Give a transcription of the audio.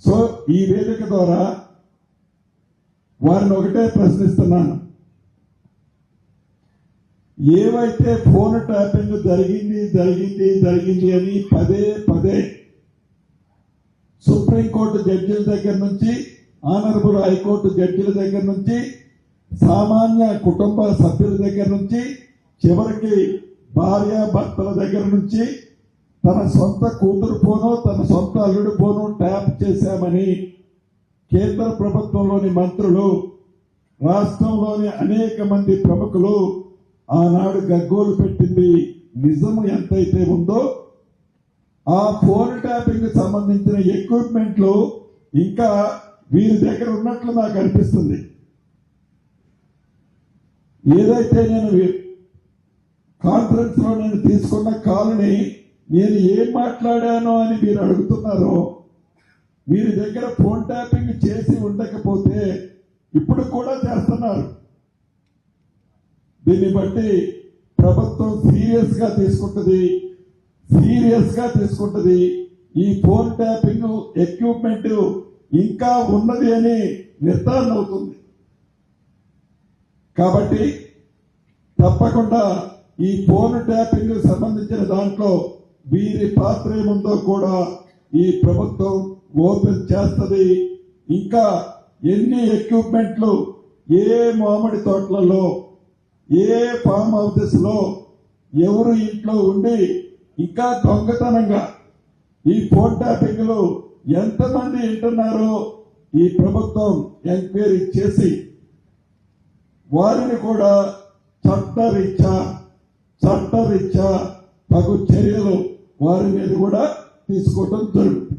So ఈ వేదిక ద్వారా వారిని ఒకటే ప్రశ్నిస్తున్నాను, ఏవైతే ఫోన్ ట్యాపింగ్ జరిగింది అని పదే పదే సుప్రీంకోర్టు జడ్జిల దగ్గర నుంచి, ఆనరబుల్ హైకోర్టు జడ్జిల దగ్గర నుంచి, సామాన్య కుటుంబ సభ్యుల దగ్గర నుంచి, చివరికి భార్య భర్తల దగ్గర నుంచి తన సొంత కూతురు ఫోను, తన సొంత అల్లుడి ఫోను ట్యాప్ చేశామని కేంద్ర ప్రభుత్వంలోని మంత్రులు, రాష్ట్రంలోని అనేక మంది ప్రముఖులు ఆనాడు గగ్గోలు పెట్టింది నిజం ఎంతైతే ఉందో, ఆ ఫోన్ ట్యాపింగ్ సంబంధించిన ఎక్విప్మెంట్లు ఇంకా వీరి దగ్గర ఉన్నట్లు నాకు అనిపిస్తుంది. ఏదైతే నేను కాన్ఫరెన్స్ లో నేను తీసుకున్న కాల్ని నేను ఏం మాట్లాడానో అని మీరు అడుగుతున్నారో, వీరి దగ్గర ఫోన్ ట్యాపింగ్ చేసి ఉండకపోతే ఇప్పుడు కూడా చేస్తున్నారు. దీన్ని బట్టి ప్రభుత్వం సీరియస్ గా తీసుకుంటుంది. ఈ ఫోన్ ట్యాపింగ్ ఎక్విప్మెంట్ ఇంకా ఉన్నది అని నిర్ధారణ అవుతుంది. కాబట్టి తప్పకుండా ఈ ఫోన్ ట్యాపింగ్ సంబంధించిన దాంట్లో వీరి పాత్ర ఏముందో కూడా ఈ ప్రభుత్వం ఓపెన్ చేస్తుంది. ఇంకా ఎన్ని ఎక్విప్మెంట్లు ఏ మామిడి తోటలలో, ఏ ఫామ్ హౌసెస్ లో ఎవరు ఇంట్లో ఉండి ఇంకా దొంగతనంగా ఈ ఫోన్ ట్యాపింగ్ లో ఎంతమంది వింటున్నారో ఈ ప్రభుత్వం ఎంక్వైరీ చేసి వారిని కూడా చట్టరీత్యా తగు చర్యలు వారి మీద కూడా తీసుకోవడం జరుగుతుంది.